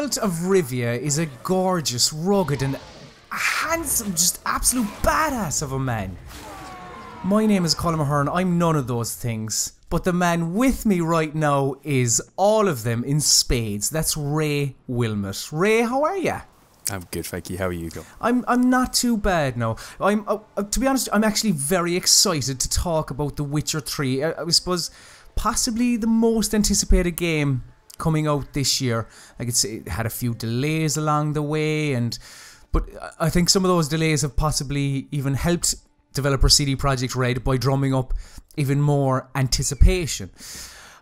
Geralt of Rivia is a gorgeous, rugged and handsome, just absolute badass of a man. My name is Colm Ahern, I'm none of those things. But the man with me right now is all of them in spades. That's Ray Willmott. Ray, how are ya? I'm good, thank you. How are you, Colm? I'm not too bad now. To be honest, I'm actually very excited to talk about The Witcher 3. I suppose possibly the most anticipated game coming out this year. Like it had a few delays along the way, but I think some of those delays have possibly even helped developer CD Projekt Red by drumming up even more anticipation.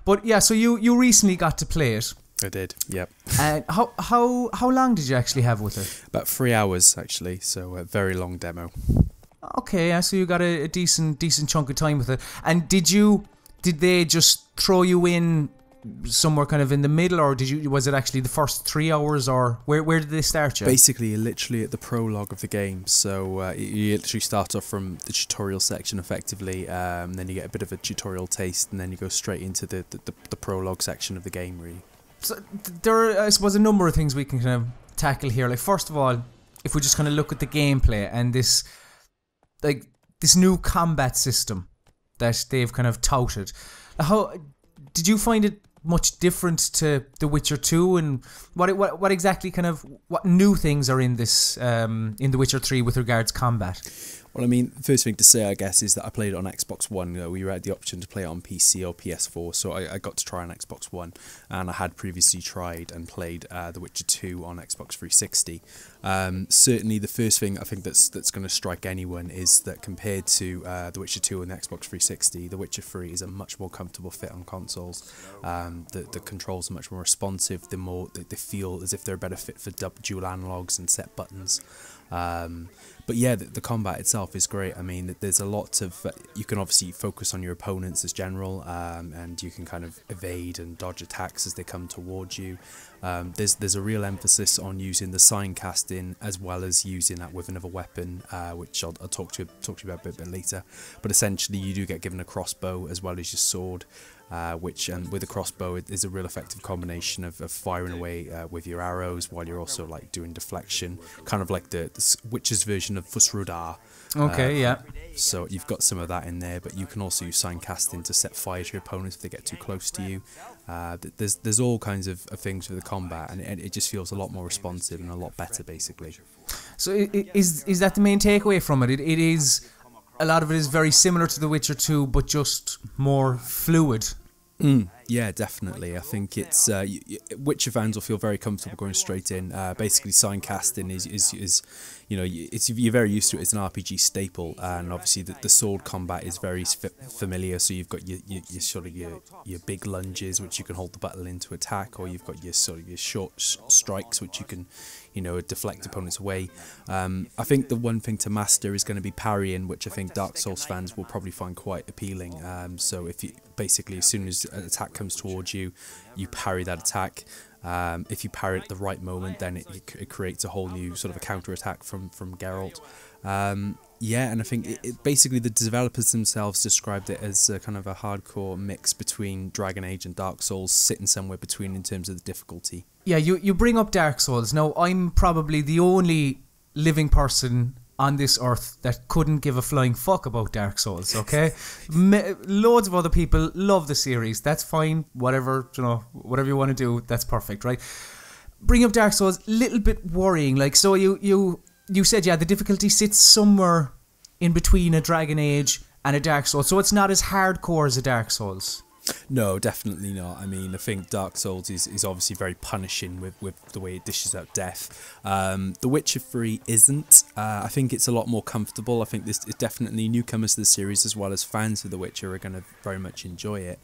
But yeah, so you recently got to play it. I did, yep. And how long did you actually have with it? About 3 hours, actually, so a very long demo. Okay, yeah, so you got a decent chunk of time with it. And did they just throw you in somewhere kind of in the middle, or was it actually the first 3 hours, or where did they start you? Basically, you're literally at the prologue of the game, so you literally start off from the tutorial section effectively, then you get a bit of a tutorial taste, and then you go straight into the prologue section of the game, really. So there are, I suppose, a number of things we can kind of tackle here. Like, first of all, if we just kind of look at the gameplay and this new combat system that they've kind of touted, how did you find it much different to The Witcher 2, and what exactly kind of what new things are in this in The Witcher 3 with regards combat? Well, I mean, the first thing to say, I guess, is that I played it on Xbox One. We had the option to play it on PC or PS4, so I got to try on Xbox One, and I had previously tried and played The Witcher 2 on Xbox 360. Certainly, the first thing I think that's going to strike anyone is that compared to The Witcher 2 on the Xbox 360, The Witcher 3 is a much more comfortable fit on consoles. The controls are much more responsive. They feel as if they're a better fit for dual analogs and set buttons. But yeah, the combat itself is great. I mean, there's a lot of you can obviously focus on your opponents as general, and you can kind of evade and dodge attacks as they come towards you. There's a real emphasis on using the sign casting as well as using that with another weapon, which I'll talk to you about a bit later. But essentially, you do get given a crossbow as well as your sword. Which with a crossbow is a real effective combination of firing away with your arrows while you're also like doing deflection, kind of like the Witcher's version of Fusrudar. Okay, yeah. So you've got some of that in there, but you can also use sign casting to set fire to your opponents if they get too close to you. There's all kinds of things with the combat, and it just feels a lot more responsive and a lot better, basically. So is that the main takeaway from it? It is, a lot of it is very similar to The Witcher 2, but just more fluid. Yeah, definitely. I think it's Witcher fans will feel very comfortable going straight in. Basically, sign casting is you're very used to it. It's an RPG staple, and obviously the sword combat is very familiar. So you've got your sort of your big lunges, which you can hold the button in to attack, or you've got your sort of your short strikes, which you can deflect opponents away. I think the one thing to master is going to be parrying, which I think Dark Souls fans will probably find quite appealing. So if you basically, as soon as an attack comes towards you, you parry that attack. If you parry it at the right moment, then it creates a whole new sort of a counter attack from Geralt. Yeah, and I think basically the developers themselves described it as a kind of a hardcore mix between Dragon Age and Dark Souls, sitting somewhere between in terms of the difficulty. Yeah, you bring up Dark Souls. Now, I'm probably the only living person on this earth that couldn't give a flying fuck about Dark Souls, okay? Loads of other people love the series. That's fine. Whatever you want to do, that's perfect, right? Bring up Dark Souls, little bit worrying. Like, so you said, yeah, the difficulty sits somewhere in between a Dragon Age and a Dark Souls, so it's not as hardcore as a Dark Souls. No, definitely not. I mean, I think Dark Souls is obviously very punishing with the way it dishes out death. The Witcher 3 isn't. I think it's a lot more comfortable. I think this is definitely newcomers to the series as well as fans of The Witcher are going to very much enjoy it.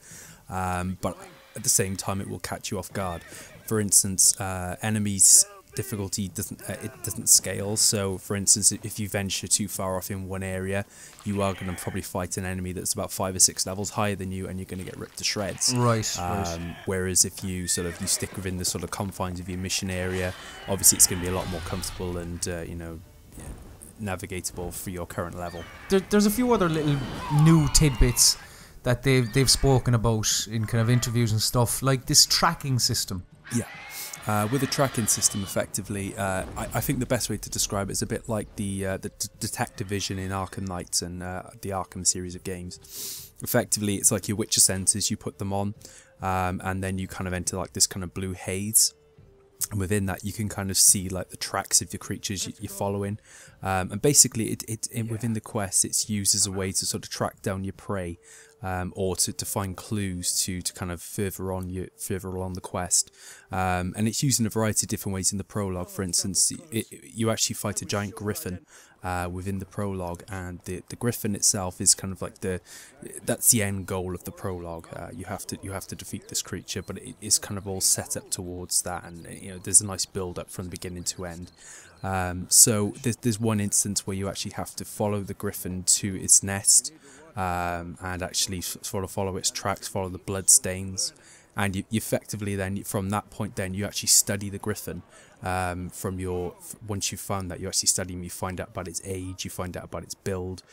But at the same time, it will catch you off guard. For instance, enemies' difficulty doesn't scale. So, for instance, if you venture too far off in one area, you are going to probably fight an enemy that's about 5 or 6 levels higher than you, and you're going to get ripped to shreds. Right. Whereas if you stick within the sort of confines of your mission area, obviously it's going to be a lot more comfortable and navigatable for your current level. There's a few other little new tidbits that they've spoken about in kind of interviews and stuff, like this tracking system. Yeah. With a tracking system, effectively, I think the best way to describe it is a bit like the Detective Vision in Arkham Knight and the Arkham series of games. Effectively, it's like your Witcher senses, you put them on, and then you kind of enter like this kind of blue haze. And within that, you can kind of see like the tracks of the creatures you're following. And basically, within the quest, it's used as a way to sort of track down your prey. Or to find clues to kind of further along the quest, and it's used in a variety of different ways in the prologue. For instance, you actually fight a giant griffin within the prologue, and the griffin itself is kind of like that's the end goal of the prologue. You have to defeat this creature, but it is kind of all set up towards that, and there's a nice build up from beginning to end. So there's one instance where you actually have to follow the griffin to its nest. And actually sort of follow its tracks, follow the blood stains, and you effectively then from that point then you actually study the griffin. Once you've found that, you actually study him, you find out about its age, you find out about its build,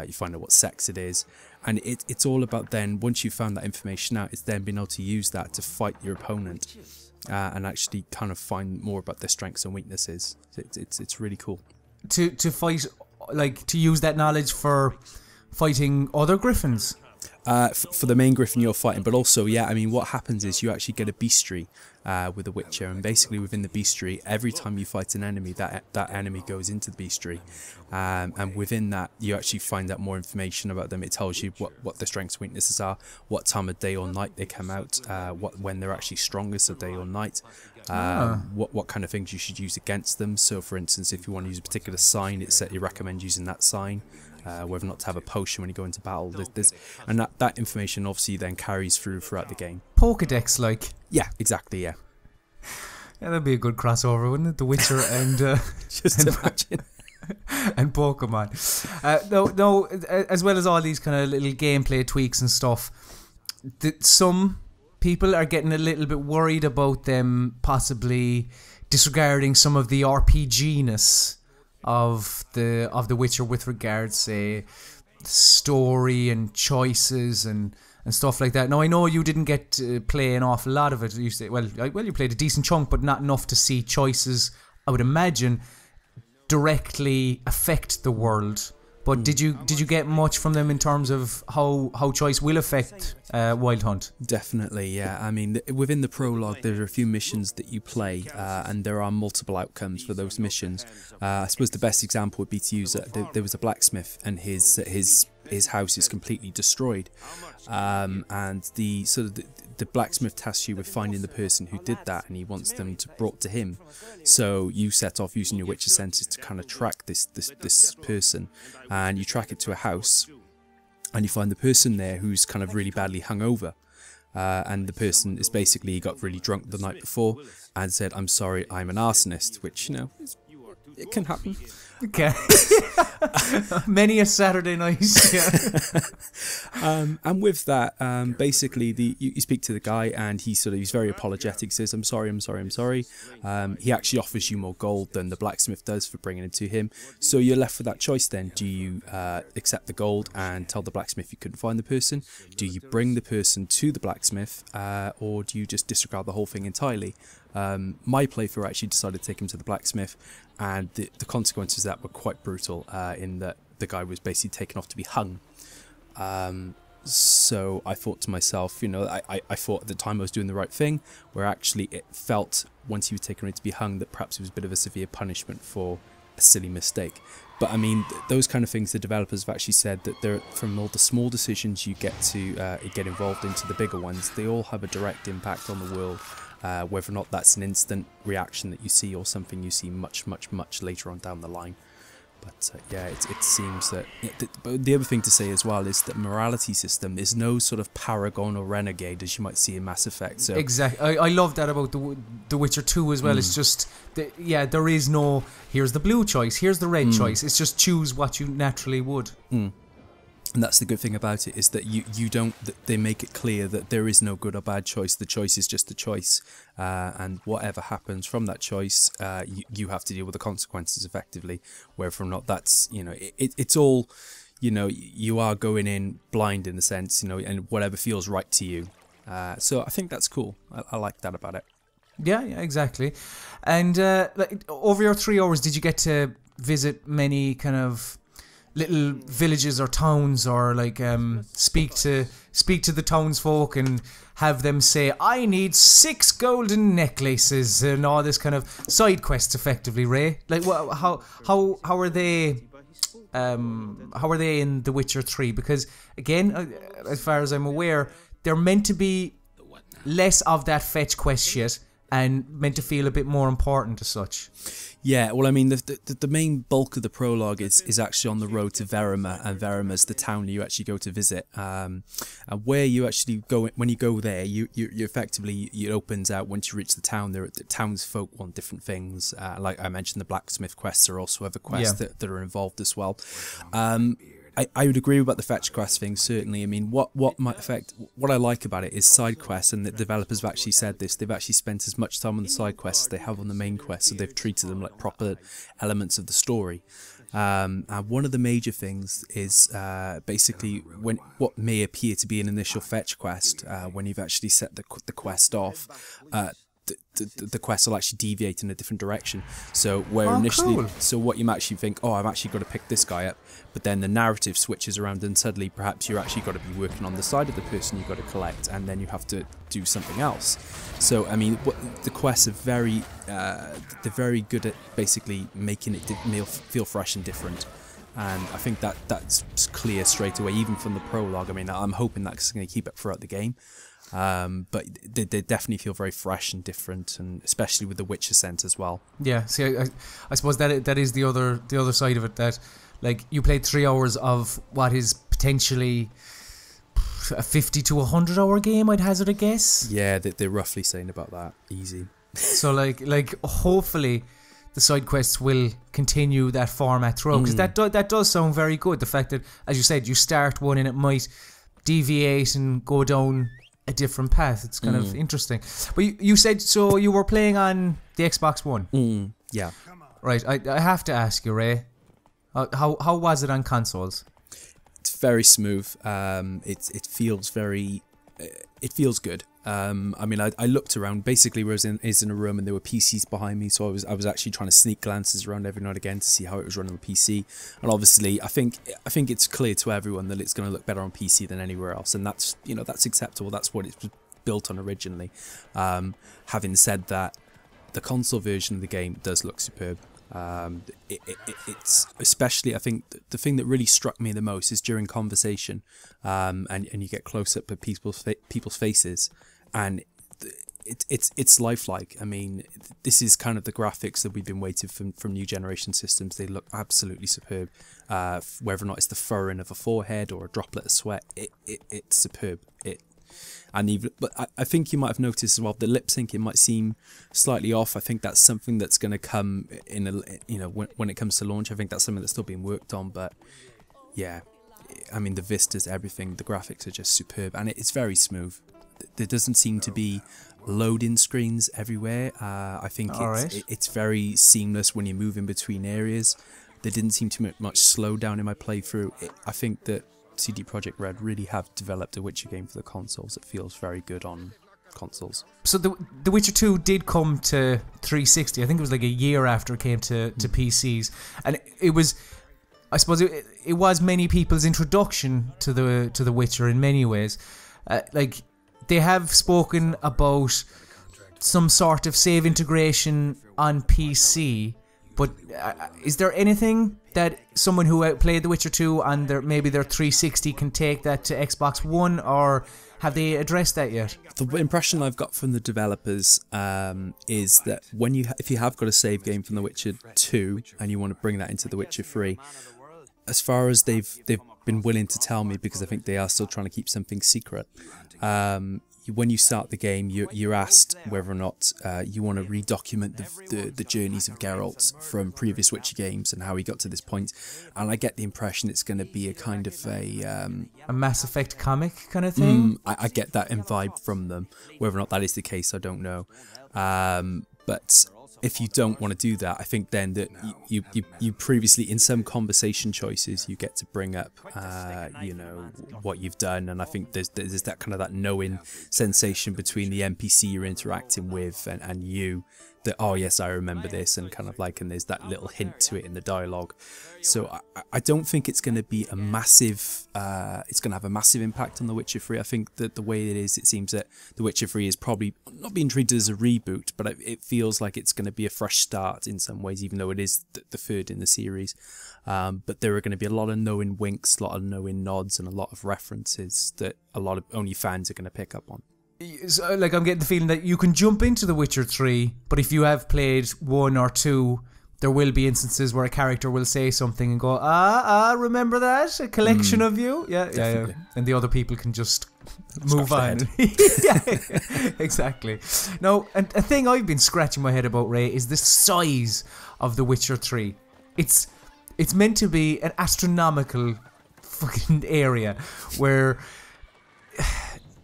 you find out what sex it is, and it's all about then, once you've found that information out, it's then being able to use that to fight your opponent, and actually kind of find more about their strengths and weaknesses. It's really cool. To fight, like, to use that knowledge for fighting other griffins? For the main griffin you're fighting, but also, yeah, I mean, what happens is you actually get a bestiary with a Witcher, and basically within the bestiary, every time you fight an enemy, that enemy goes into the bestiary, and within that, you actually find out more information about them. It tells you what their strengths and weaknesses are, what time of day or night they come out, when they're actually strongest of day or night, what kind of things you should use against them. So, for instance, if you want to use a particular sign, you recommend using that sign. Whether or not to have a potion when you go into battle, and that information obviously then carries throughout the game. Pokédex, like. Yeah, exactly. Yeah. Yeah, that'd be a good crossover, wouldn't it? The Witcher and just imagine. And Pokemon. No, as well as all these kind of little gameplay tweaks and stuff, some people are getting a little bit worried about them possibly disregarding some of the RPG-ness of the Witcher with regards, say, story and choices and stuff like that. Now, I know you didn't get to play an awful lot of it. You say, well, you played a decent chunk, but not enough to see choices, I would imagine, directly affect the world. But did you get much from them in terms of how choice will affect Wild Hunt? Definitely, yeah. I mean, within the prologue, there are a few missions that you play, and there are multiple outcomes for those missions. I suppose the best example would be to use there was a blacksmith, and his house is completely destroyed, and the blacksmith tasks you with finding the person who did that, and he wants them brought to him. So you set off using your Witcher senses to kind of track this person, and you track it to a house, and you find the person there who's kind of really badly hungover, and the person is basically got really drunk the night before and said, "I'm sorry, I'm an arsonist," which, it can happen. Okay. Many a Saturday night. Yeah. And with that, basically, you speak to the guy, and he's very apologetic. He says, "I'm sorry, I'm sorry, I'm sorry." He actually offers you more gold than the blacksmith does for bringing it to him. So you're left with that choice then. Do you accept the gold and tell the blacksmith you couldn't find the person? Do you bring the person to the blacksmith, or do you just disregard the whole thing entirely? My playthrough actually decided to take him to the blacksmith, and the consequences of that were quite brutal, in that the guy was basically taken off to be hung. So I thought to myself, I thought at the time I was doing the right thing, where actually it felt, once he was taken away to be hung, that perhaps it was a bit of a severe punishment for a silly mistake. But I mean, those kind of things, the developers have actually said that from all the small decisions you get to get involved into the bigger ones, they all have a direct impact on the world. Whether or not that's an instant reaction that you see, or something you see much, much, much later on down the line. But yeah, it seems that... But the other thing to say as well is that morality system is no sort of paragon or renegade as you might see in Mass Effect. So exactly. I love that about the Witcher 2 as well. It's just... there is no... Here's the blue choice, here's the red choice. It's just choose what you naturally would. And that's the good thing about it, is that you don't... They make it clear that there is no good or bad choice. The choice is just a choice. And whatever happens from that choice, you have to deal with the consequences effectively. Whether or not that's... it's all... you are going in blind in a sense, and whatever feels right to you. So I think that's cool. I like that about it. Yeah, exactly. And like, over your 3 hours, did you get to visit many kind of little villages or towns, or like speak to the townsfolk and have them say, "I need 6 golden necklaces," and all this kind of side quests, effectively, Ray? Like, how are they? How are they in The Witcher 3? Because again, as far as I'm aware, they're meant to be less of that fetch quest shit and meant to feel a bit more important as such. Yeah, well, I mean, the main bulk of the prologue is actually on the road to Verima, and Verima's the town you actually go to visit. And where you actually go, when you go there, you effectively, it opens out once you reach the town. The townsfolk want different things. Like I mentioned, the blacksmith quests are also other quests that are involved as well. I would agree about the fetch quest thing, certainly. I mean, what I like about it is side quests, and the developers have actually said this. They've actually spent as much time on the side quests as they have on the main quests, so they've treated them like proper elements of the story. And one of the major things is basically what may appear to be an initial fetch quest, when you've actually set the quest off, the quest will actually deviate in a different direction. So where initially, cool. So what you might actually think, oh, I've actually got to pick this guy up, but then the narrative switches around and suddenly perhaps you're actually got to be working on the side of the person you've got to collect, and then you have to do something else. So I mean, the quests are they're very good at basically making it feel fresh and different. And I think that's clear straight away, even from the prologue. I mean, I'm hoping that's going to keep it throughout the game. But they definitely feel very fresh and different, and especially with the Witcher scent as well. Yeah, see, I suppose that is the other side of it, that like you played 3 hours of what is potentially a 50 to 100 hour game, I'd hazard a guess. Yeah, they're roughly saying about that, easy. So like hopefully the side quests will continue that format throughout, because that does sound very good. The fact that, as you said, you start one and it might deviate and go down a different path. It's kind of interesting. But you said, so you were playing on the Xbox One? Yeah. Right, I have to ask you, Ray, how was it on consoles? It's very smooth. It feels very... It feels good. I mean, I looked around. Basically, I was in a room and there were PCs behind me, so I was actually trying to sneak glances around every now and again to see how it was running on PC. And obviously, I think it's clear to everyone that it's going to look better on PC than anywhere else, and that's acceptable. That's what it was built on originally. Having said that, the console version of the game does look superb. It's especially, I think the thing that really struck me the most is during conversation, and you get close up at people's faces, and it's lifelike. I mean, this is kind of the graphics that we've been waiting from new generation systems. They look absolutely superb. Whether or not it's the furrowing of a forehead or a droplet of sweat, it's superb. But I think you might have noticed as well, the lip syncing might seem slightly off. I think that's something that's going to come when it comes to launch. I think that's something that's still being worked on. But yeah, I mean, the vistas, everything, the graphics are just superb, and it's very smooth. There doesn't seem to be load-in screens everywhere. I think it's very seamless when you move in between areas. There didn't seem to be much slowdown in my playthrough. I think that CD Projekt Red really have developed a Witcher game for the consoles. It feels very good on consoles. So the Witcher 2 did come to 360. I think it was like a year after it came to PCs, and it was, I suppose it was many people's introduction to the Witcher in many ways. Like, they have spoken about some sort of save integration on PC, but is there anything that someone who played The Witcher 2 and maybe their 360 can take that to Xbox One, or have they addressed that yet? The impression I've got from the developers is that if you have got a save game from The Witcher 2 and you want to bring that into The Witcher 3, as far as they've been willing to tell me, because I think they are still trying to keep something secret, when you start the game, you're asked whether or not you want to redocument the journeys of Geralt from previous Witcher games and how he got to this point. And I get the impression it's going to be a kind of a Mass Effect comic kind of thing. I get that vibe from them. Whether or not that is the case, I don't know. But if you don't want to do that, I think then that you previously, in some conversation choices, you get to bring up, you know, what you've done. And I think there's that kind of that knowing sensation between the NPC you're interacting with and you, that, oh yes, I remember this, and kind of like, and there's that little hint to it in the dialogue. So I don't think it's going to be a massive, it's going to have a massive impact on The Witcher 3. I think that the way it is, it seems that The Witcher 3 is probably not being treated as a reboot, but it feels like it's going to be a fresh start in some ways, even though it is the third in the series. But there are going to be a lot of knowing winks, a lot of knowing nods, and a lot of references that a lot of only fans are going to pick up on. So, like, I'm getting the feeling that you can jump into The Witcher 3, but if you have played 1 or 2, there will be instances where a character will say something and go, remember that? A collection of you? Yeah. And the other people can just move on. Yeah, exactly. Now, and a thing I've been scratching my head about, Ray, is the size of The Witcher 3. It's meant to be an astronomical fucking area where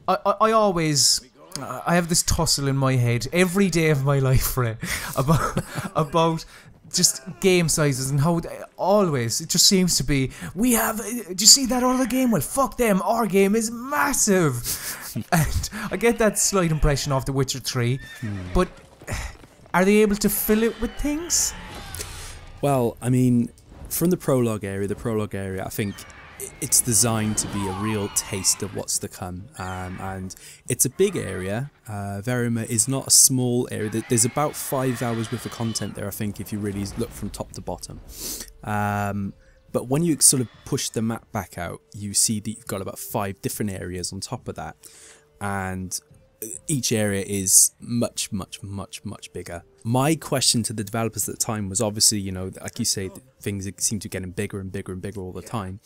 I have this tussle in my head every day of my life, Ray, about just game sizes and how always it just seems to be, do you see that other game? Well, fuck them, our game is massive. And I get that slight impression of The Witcher 3, but are they able to fill it with things? Well, I mean, from the prologue area, I think it's designed to be a real taste of what's to come, and it's a big area. Verima is not a small area. There's about 5 hours worth of content there, I think, if you really look from top to bottom. But when you sort of push the map back out, you see that you've got about 5 different areas on top of that, and each area is much, much, much, much bigger. My question to the developers at the time was, obviously, you know, like you say, things seem to be getting bigger and bigger and bigger all the time.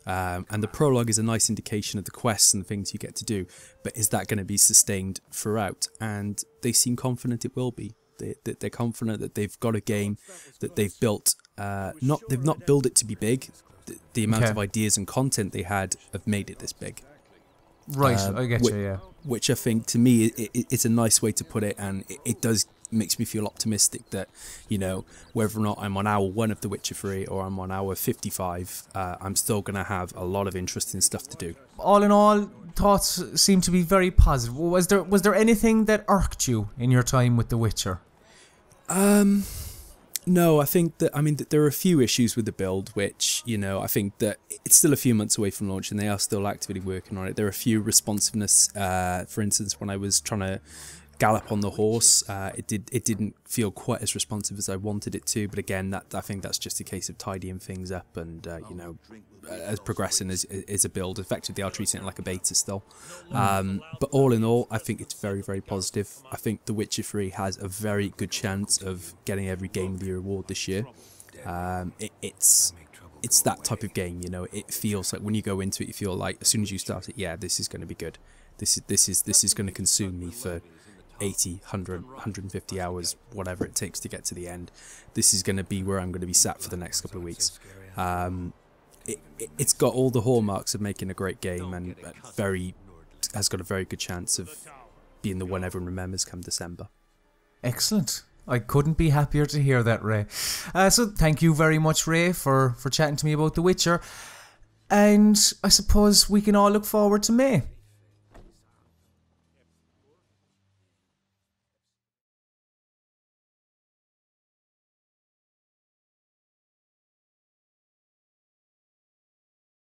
And the prologue is a nice indication of the quests and the things you get to do, but is that going to be sustained throughout? And they seem confident it will be. They're confident that they've got a game that they've built. They've not built it to be big. The amount of ideas and content they had have made it this big. Right, I get you. Yeah. Which I think, to me, it's a nice way to put it, and it does makes me feel optimistic that, you know, whether or not I'm on hour 1 of The Witcher 3 or I'm on hour 55, I'm still going to have a lot of interesting stuff to do. All in all, thoughts seem to be very positive. Was there anything that irked you in your time with The Witcher? No, I think that, there are a few issues with the build, which, you know, I think that it's still a few months away from launch and they are still actively working on it. There are a few responsiveness, for instance, when I was trying to gallop on the horse, it didn't feel quite as responsive as I wanted it to, but again, I think that's just a case of tidying things up and, you know, as progressing as a build. Effectively, they are treating it like a beta still. But all in all, I think it's very, very positive. I think The Witcher 3 has a very good chance of getting every Game of the Year award this year. It's that type of game, you know. It feels like when you go into it, you feel like as soon as you start it, yeah, this is going to be good. This is going to consume me for 80, 100, 150 hours, whatever it takes to get to the end. This is going to be where I'm going to be sat for the next couple of weeks. It's got all the hallmarks of making a great game, and has got a very good chance of being the one everyone remembers come December. Excellent. I couldn't be happier to hear that, Ray. So thank you very much, Ray, for chatting to me about The Witcher. And I suppose we can all look forward to May.